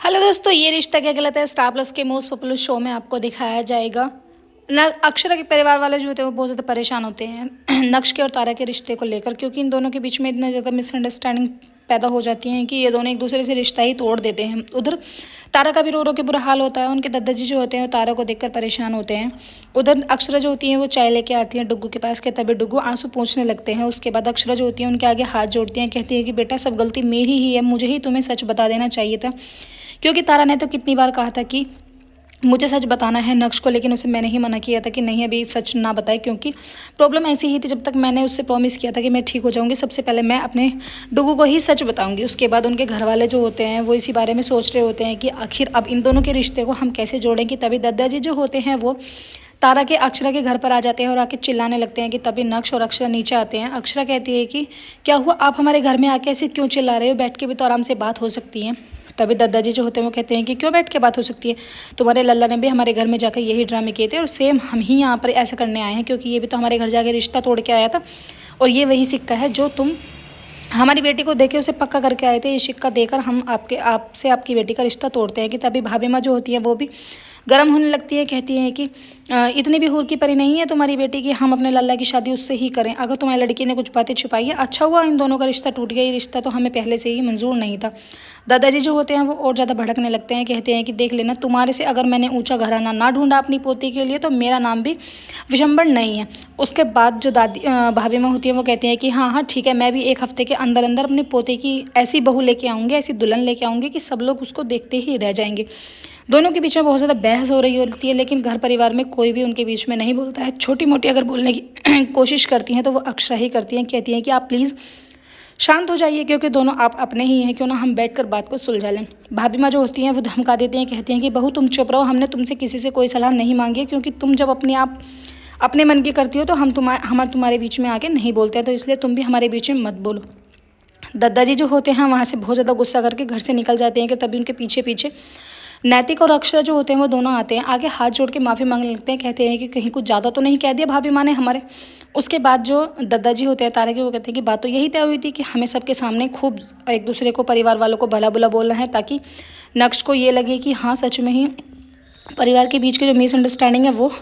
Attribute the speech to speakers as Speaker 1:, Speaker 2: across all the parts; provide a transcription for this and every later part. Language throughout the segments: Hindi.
Speaker 1: हेलो दोस्तों, ये रिश्ता क्या गलत है स्टार प्लस के मोस्ट पॉपुलर शो में आपको दिखाया जाएगा। न अक्षरा के परिवार वाले जो होते हैं वो बहुत ज़्यादा परेशान होते हैं नक्श के और तारा के रिश्ते को लेकर, क्योंकि इन दोनों के बीच में इतना ज़्यादा मिसअंडरस्टैंडिंग पैदा हो जाती है कि ये दोनों एक दूसरे से रिश्ता ही तोड़ देते हैं। उधर तारा का भी रो रो के बुरा हाल होता है, उनके दादाजी जो होते हैं वो तारा को देखकर परेशान होते हैं। उधर अक्षरा जो होती हैं वो चाय लेके आती हैं डुग्गू के पास के, तभी डुग्गू आंसू पोंछने लगते हैं। उसके बाद अक्षरा जो होती है उनके आगे हाथ जोड़ती हैं, कहती है कि बेटा सब गलती मेरी ही है, मुझे ही तुम्हें सच बता देना चाहिए था, क्योंकि तारा ने तो कितनी बार कहा था कि मुझे सच बताना है नक्श को, लेकिन उसे मैंने ही मना किया था कि नहीं अभी सच ना बताए, क्योंकि प्रॉब्लम ऐसी ही थी। जब तक मैंने उससे प्रॉमिस किया था कि मैं ठीक हो जाऊंगी, सबसे पहले मैं अपने डुगू को ही सच बताऊंगी। उसके बाद उनके घर वाले जो होते हैं वो इसी बारे में सोच रहे होते हैं कि आखिर अब इन दोनों के रिश्ते को हम कैसे जोड़ेंगे। तभी दादाजी जो होते हैं वो तारा के अक्षरा के घर पर आ जाते हैं और आके चिल्लाने लगते हैं कि तभी नक्श और अक्षरा नीचे आते हैं। अक्षरा कहती है कि क्या हुआ, आप हमारे घर में आके ऐसे क्यों चिल्ला रहे हो, बैठ के भी तो आराम से बात हो सकती है। तभी दादाजी जो होते हैं वो कहते हैं कि क्यों बैठ के बात हो सकती है, तुम्हारे लल्ला ने भी हमारे घर में जाकर यही ड्रामे किए थे और सेम हम ही यहाँ पर ऐसा करने आए हैं, क्योंकि ये भी तो हमारे घर जाके रिश्ता तोड़ के आया था और ये वही सिक्का है जो तुम हमारी बेटी को देके उसे पक्का करके आए थे। ये सिक्का देकर हम आपसे आपकी बेटी का रिश्ता तोड़ते हैं। कि तभी भाभी माँ जो होती है वो भी गर्म होने लगती है, कहती है कि इतनी भी हूर की परी नहीं है तुम्हारी बेटी कि हम अपने लल्ला की शादी उससे ही करें। अगर तुम्हारी लड़की ने कुछ बातें छुपाई है, अच्छा हुआ इन दोनों का रिश्ता टूट गया, ये रिश्ता तो हमें पहले से ही मंजूर नहीं था। दादाजी जो होते हैं वो और ज़्यादा भड़कने लगते हैं, कहते हैं कि देख लेना, तुम्हारे से अगर मैंने ऊंचा घराना ना ढूंढा अपनी पोती के लिए तो मेरा नाम भी विशंबर नहीं है। उसके बाद जो भाभी माँ होती है वो कहती हैं कि हाँ हाँ ठीक है, मैं भी एक हफ्ते के अंदर अंदर अपने पोते की ऐसी बहू लेके आऊँगी, ऐसी दुल्हन लेके आऊँगी कि सब लोग उसको देखते ही रह जाएंगे। दोनों के बीच में बहुत ज़्यादा बहस हो रही होती है, लेकिन घर परिवार में कोई भी उनके बीच में नहीं बोलता है। छोटी मोटी अगर बोलने की कोशिश करती हैं तो वो अक्षरा ही करती हैं, कहती हैं कि आप प्लीज़ शांत हो जाइए, क्योंकि दोनों आप अपने ही हैं, क्यों ना हम बैठकर बात को सुलझा लें। भाभी माँ जो होती हैं वो धमका देती हैं, कहती हैं कि बहू तुम चुप रहो, हमने तुमसे किसी से कोई सलाह नहीं मांगी है, क्योंकि तुम जब आप अपने मन की करती हो तो हम तुम्हारे बीच में आके नहीं बोलते हैं, तो इसलिए तुम भी हमारे बीच में मत बोलो। दादाजी जो होते हैं वहाँ से बहुत ज़्यादा गुस्सा करके घर से निकल जाते हैं कि तभी उनके पीछे पीछे नैतिक और अक्षरा जो होते हैं वो दोनों आते हैं, आगे हाथ जोड़ के माफ़ी मांगने लगते हैं, कहते हैं कि कहीं कुछ ज़्यादा तो नहीं कह दिया भाभी माँ ने हमारे। उसके बाद जो दादाजी होते हैं तारा के, वो कहते हैं कि बात तो यही तय हुई थी कि हमें सबके सामने खूब एक दूसरे को परिवार वालों को भला बुला बोलना है, ताकि नक्श को ये लगे कि हाँ सच में ही परिवार के बीच की जो मिसअंडरस्टैंडिंग है वो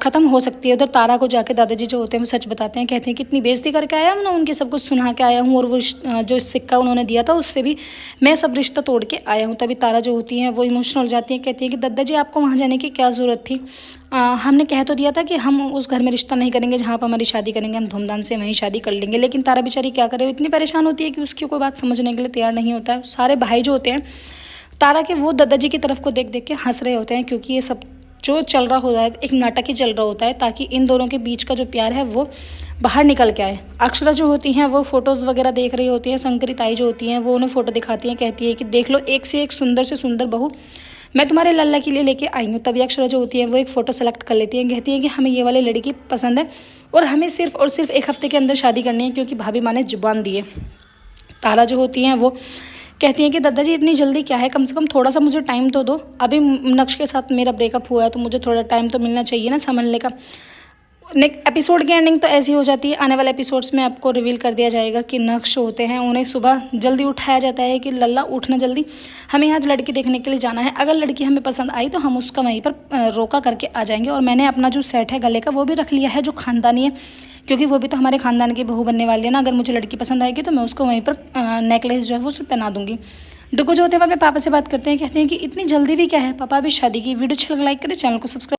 Speaker 1: ख़त्म हो सकती है। उधर तारा को जाके दादाजी जो होते हैं वो सच बताते हैं, कहते हैं कि इतनी बेइज्जती करके आया हूँ ना, उनकी सब कुछ सुना के आया हूँ, और वो जो सिक्का उन्होंने दिया था उससे भी मैं सब रिश्ता तोड़ के आया हूँ। तभी तारा जो होती हैं वो इमोशनल हो जाती हैं, कहती है कि दादाजी आपको वहाँ जाने की क्या ज़रूरत थी, हमने कह तो दिया था कि हम उस घर में रिश्ता नहीं करेंगे जहाँ आप हमारी शादी करेंगे, हम धूमधाम से वहीं शादी कर लेंगे। लेकिन तारा बेचारी क्या करे, इतनी परेशान होती है कि उसकी कोई बात समझने के लिए तैयार नहीं होता है। सारे भाई जो होते हैं तारा के वो दादाजी की तरफ को देख देख के हंस रहे होते हैं, क्योंकि ये सब जो चल रहा होता है एक नाटक ही चल रहा होता है, ताकि इन दोनों के बीच का जो प्यार है वो बाहर निकल के आए। अक्षरा जो होती हैं वो फोटोज़ वगैरह देख रही होती हैं, शंकरी ताई जो होती हैं वो उन्हें फ़ोटो दिखाती हैं, कहती है कि देख लो एक से सुंदर बहू मैं तुम्हारे लल्ला के लिए लेके आई हूँ। तभी अक्षरा जो होती है वो एक फ़ोटो सेलेक्ट कर लेती है, कहती है कि हमें ये वाली लड़की पसंद है और हमें सिर्फ और सिर्फ एक हफ्ते के अंदर शादी करनी है, क्योंकि भाभी माँ ने जुबान दी है। तारा जो होती हैं वो कहती हैं कि दादाजी इतनी जल्दी क्या है, कम से कम थोड़ा सा मुझे टाइम तो दो, अभी नक्श के साथ मेरा ब्रेकअप हुआ है तो मुझे थोड़ा टाइम तो मिलना चाहिए ना संभलने का। नेक्स्ट एपिसोड की एंडिंग तो ऐसी हो जाती है, आने वाले एपिसोड्स में आपको रिवील कर दिया जाएगा कि नक्श होते हैं उन्हें सुबह जल्दी उठाया जाता है कि लल्ला उठना जल्दी, हमें आज लड़की देखने के लिए जाना है, अगर लड़की हमें पसंद आई तो हम उसका वहीं पर रोका करके आ जाएंगे। और मैंने अपना जो सेट है गले का वो भी रख लिया है जो ख़ानदानी है, क्योंकि वो भी तो हमारे ख़ानदान की बहू बनने वाली है ना। अगर मुझे लड़की पसंद आएगी तो मैं उसको वहीं पर नेकलेस जो है वो उसे पहना दूंगी। डुगू जो होते हैं अपने पापा से बात करते हैं, कहते हैं कि इतनी जल्दी भी क्या है, पापा अभी शादी की। वीडियो अच्छा लगा लाइक करें, चैनल को सब्सक्राइब